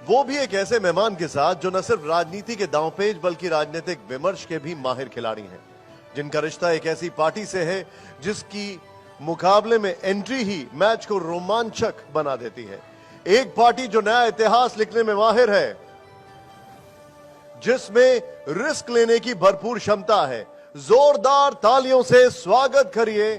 वो भी एक ऐसे मेहमान के साथ जो न सिर्फ राजनीति के दांवपेच बल्कि राजनीतिक विमर्श के भी माहिर खिलाड़ी हैं, जिनका रिश्ता एक ऐसी पार्टी से है जिसकी मुकाबले में एंट्री ही मैच को रोमांचक बना देती है। एक पार्टी जो नया इतिहास लिखने में माहिर है, जिसमें रिस्क लेने की भरपूर क्षमता है। जोरदार तालियों से स्वागत करिए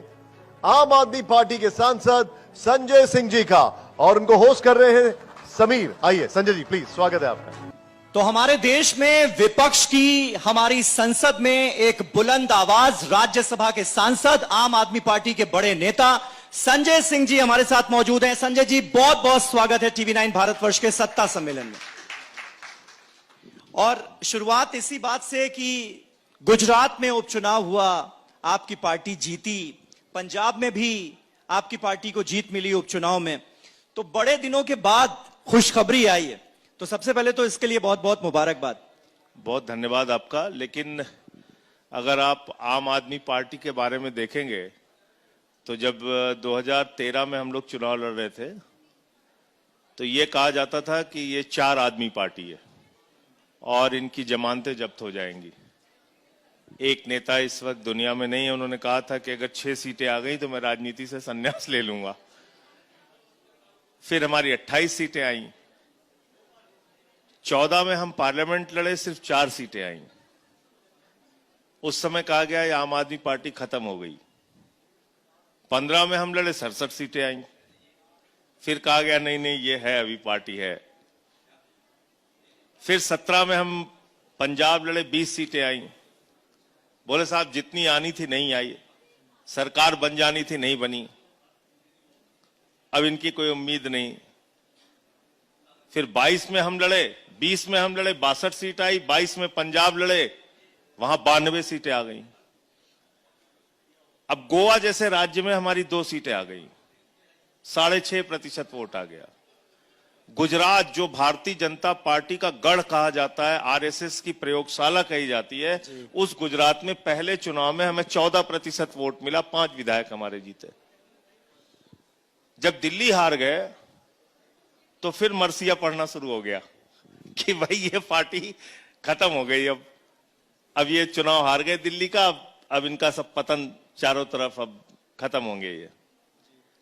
आम आदमी पार्टी के सांसद संजय सिंह जी का, और उनको होस्ट कर रहे हैं समीर। आइए संजय जी, प्लीज, स्वागत है आपका। तो हमारे देश में विपक्ष की हमारी संसद में एक बुलंद आवाज राज्यसभा के सांसद आम आदमी पार्टी के बड़े नेता संजय सिंह जी हमारे साथ मौजूद हैं। संजय जी, बहुत बहुत स्वागत है टीवी 9 भारतवर्ष के सत्ता सम्मेलन में। और शुरुआत इसी बात से कि गुजरात में उपचुनाव हुआ, आपकी पार्टी जीती, पंजाब में भी आपकी पार्टी को जीत मिली उपचुनाव में, तो बड़े दिनों के बाद खुशखबरी आई है। तो सबसे पहले तो इसके लिए बहुत बहुत मुबारकबाद। बहुत धन्यवाद आपका। लेकिन अगर आप आम आदमी पार्टी के बारे में देखेंगे तो जब 2013 में हम लोग चुनाव लड़ रहे थे तो ये कहा जाता था कि ये 4 आदमी पार्टी है और इनकी जमानतें जब्त हो जाएंगी। एक नेता इस वक्त दुनिया में नहीं है, उन्होंने कहा था कि अगर 6 सीटें आ गई तो मैं राजनीति से संन्यास ले लूंगा। फिर हमारी 28 सीटें आई, 14 में हम पार्लियामेंट लड़े, सिर्फ 4 सीटें आई। उस समय कहा गया ये आम आदमी पार्टी खत्म हो गई। 15 में हम लड़े, 67 सीटें आई। फिर कहा गया नहीं नहीं ये है, अभी पार्टी है। फिर 17 में हम पंजाब लड़े, 20 सीटें आई। बोले साहब जितनी आनी थी नहीं आई, सरकार बन जानी थी नहीं बनी, अब इनकी कोई उम्मीद नहीं। फिर 22 में हम लड़े, 20 में हम लड़े, 62 सीट आई। 22 में पंजाब लड़े, वहां 92 सीटें आ गई। अब गोवा जैसे राज्य में हमारी 2 सीटें आ गई, 6.5% वोट आ गया। गुजरात जो भारतीय जनता पार्टी का गढ़ कहा जाता है, आरएसएस की प्रयोगशाला कही जाती है, उस गुजरात में पहले चुनाव में हमें 14% वोट मिला, 5 विधायक हमारे जीते। जब दिल्ली हार गए तो फिर मरसिया पढ़ना शुरू हो गया कि भाई ये पार्टी खत्म हो गई, अब ये चुनाव हार गए दिल्ली का, अब इनका सब पतन चारों तरफ अब खत्म होंगे ये।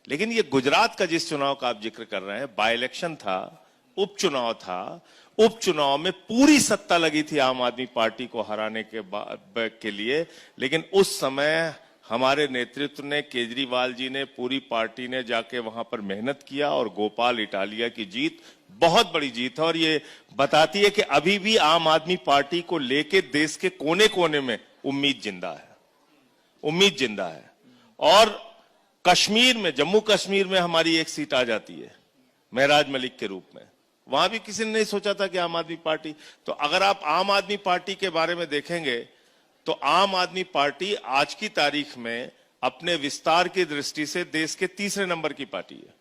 लेकिन ये गुजरात का जिस चुनाव का आप जिक्र कर रहे हैं, बाय इलेक्शन था, उपचुनाव था। उपचुनाव में पूरी सत्ता लगी थी आम आदमी पार्टी को हराने के लिए, लेकिन उस समय हमारे नेतृत्व ने, केजरीवाल जी ने, पूरी पार्टी ने जाके वहां पर मेहनत किया और गोपाल इटालिया की जीत बहुत बड़ी जीत है। और ये बताती है कि अभी भी आम आदमी पार्टी को लेके देश के कोने कोने में उम्मीद जिंदा है, उम्मीद जिंदा है। और कश्मीर में, जम्मू कश्मीर में हमारी 1 सीट आ जाती है महराज मलिक के रूप में, वहां भी किसी ने नहीं सोचा था कि आम आदमी पार्टी। तो अगर आप आम आदमी पार्टी के बारे में देखेंगे तो आम आदमी पार्टी आज की तारीख में अपने विस्तार की दृष्टि से देश के 3रे नंबर की पार्टी है।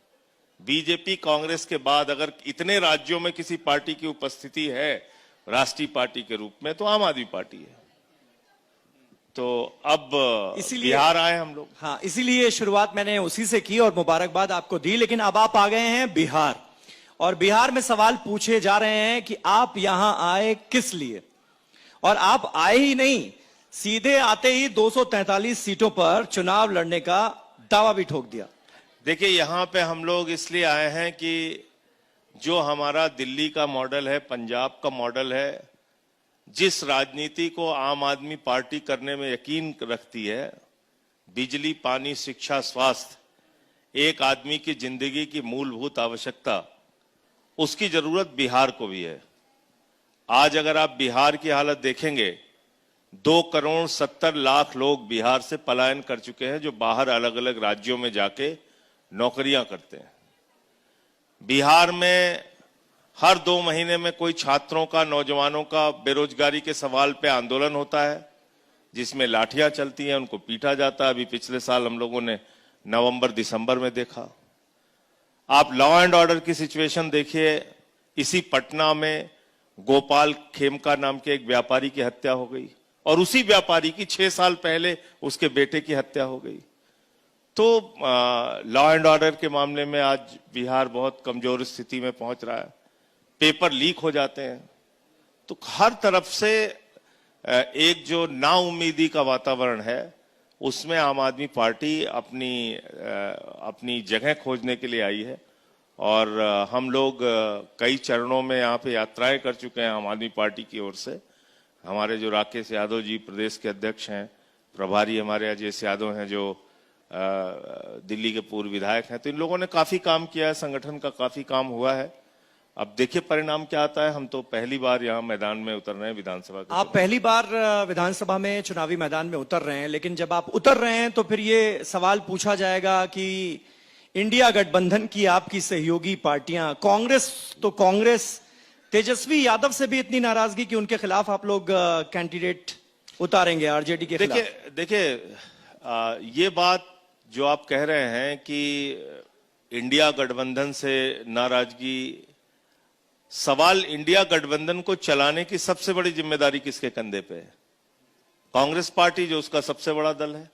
बीजेपी, कांग्रेस के बाद अगर इतने राज्यों में किसी पार्टी की उपस्थिति है राष्ट्रीय पार्टी के रूप में तो आम आदमी पार्टी है। तो अब बिहार आए हम लोग। हाँ, इसीलिए शुरुआत मैंने उसी से की और मुबारकबाद आपको दी। लेकिन अब आप आ गए हैं बिहार, और बिहार में सवाल पूछे जा रहे हैं कि आप यहां आए किस लिए। और आप आए ही नहीं, सीधे आते ही 243 सीटों पर चुनाव लड़ने का दावा भी ठोक दिया। देखिए, यहां पे हम लोग इसलिए आए हैं कि जो हमारा दिल्ली का मॉडल है, पंजाब का मॉडल है, जिस राजनीति को आम आदमी पार्टी करने में यकीन रखती है, बिजली, पानी, शिक्षा, स्वास्थ्य, एक आदमी की जिंदगी की मूलभूत आवश्यकता, उसकी जरूरत बिहार को भी है। आज अगर आप बिहार की हालत देखेंगे, 2,70,00,000 लोग बिहार से पलायन कर चुके हैं, जो बाहर अलग अलग राज्यों में जाके नौकरियां करते हैं। बिहार में हर 2 महीने में कोई छात्रों का, नौजवानों का बेरोजगारी के सवाल पे आंदोलन होता है, जिसमें लाठियां चलती हैं, उनको पीटा जाता है। अभी पिछले साल हम लोगों ने नवंबर दिसंबर में देखा। आप लॉ एंड ऑर्डर की सिचुएशन देखिए, इसी पटना में गोपाल खेमका नाम के एक व्यापारी की हत्या हो गई, और उसी व्यापारी की 6 साल पहले उसके बेटे की हत्या हो गई। तो लॉ एंड ऑर्डर के मामले में आज बिहार बहुत कमजोर स्थिति में पहुंच रहा है। पेपर लीक हो जाते हैं। तो हर तरफ से एक जो नाउम्मीदी का वातावरण है, उसमें आम आदमी पार्टी अपनी जगह खोजने के लिए आई है। और हम लोग कई चरणों में यहाँ पे यात्राएं कर चुके हैं आम आदमी पार्टी की ओर से। हमारे जो राकेश यादव जी प्रदेश के अध्यक्ष हैं, प्रभारी हमारे अजय यादव हैं जो दिल्ली के पूर्व विधायक हैं, तो इन लोगों ने काफी काम किया है, संगठन का काफी काम हुआ है। अब देखिए परिणाम क्या आता है। हम तो पहली बार यहाँ मैदान में उतर रहे हैं विधानसभा के। आप पहली बार विधानसभा में चुनावी मैदान में उतर रहे हैं, लेकिन जब आप उतर रहे हैं तो फिर ये सवाल पूछा जाएगा कि इंडिया गठबंधन की आपकी सहयोगी पार्टियां, कांग्रेस तेजस्वी यादव से भी इतनी नाराजगी कि उनके खिलाफ आप लोग कैंडिडेट उतारेंगे आरजेडी के खिलाफ। देखिए ये बात जो आप कह रहे हैं कि इंडिया गठबंधन से नाराजगी, सवाल इंडिया गठबंधन को चलाने की सबसे बड़ी जिम्मेदारी किसके कंधे पे है? कांग्रेस पार्टी जो उसका सबसे बड़ा दल है।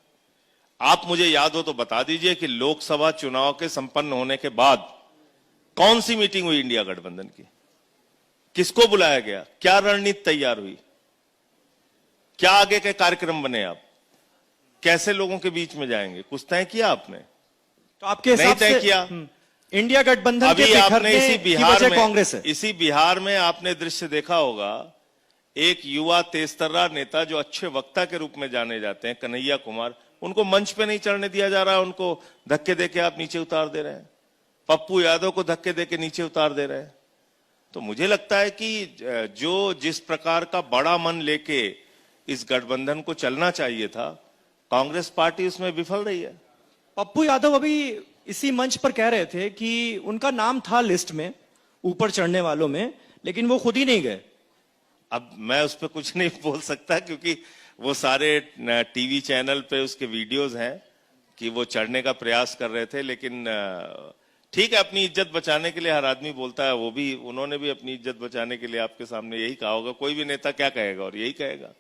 आप मुझे याद हो तो बता दीजिए कि लोकसभा चुनाव के संपन्न होने के बाद कौन सी मीटिंग हुई इंडिया गठबंधन की? किसको बुलाया गया? क्या रणनीति तैयार हुई? क्या आगे के कार्यक्रम बने? आप कैसे लोगों के बीच में जाएंगे? कुछ तय किया आपने? तो आपके हिसाब से तय किया। इंडिया गठबंधन के आपने इसी बिहार में, कांग्रेस है। इसी बिहार में आपने दृश्य देखा होगा, एक युवा तेजतर्रा नेता जो अच्छे वक्ता के रूप में जाने जाते हैं, कन्हैया कुमार, उनको मंच पे नहीं चढ़ने दिया जा रहा है। उनको धक्के देके आप नीचे उतार दे रहे हैं। पप्पू यादव को धक्के देके नीचे उतार दे रहे हैं। तो मुझे लगता है कि जिस प्रकार का बड़ा मन लेके इस गठबंधन को चलना चाहिए था, कांग्रेस पार्टी उसमें विफल रही है। पप्पू यादव अभी इसी मंच पर कह रहे थे कि उनका नाम था लिस्ट में ऊपर चढ़ने वालों में, लेकिन वो खुद ही नहीं गए। अब मैं उस पर कुछ नहीं बोल सकता क्योंकि वो सारे टीवी चैनल पे उसके वीडियोस हैं कि वो चढ़ने का प्रयास कर रहे थे। लेकिन ठीक है, अपनी इज्जत बचाने के लिए हर आदमी बोलता है। उन्होंने भी अपनी इज्जत बचाने के लिए आपके सामने यही कहा होगा। कोई भी नेता क्या कहेगा और यही कहेगा।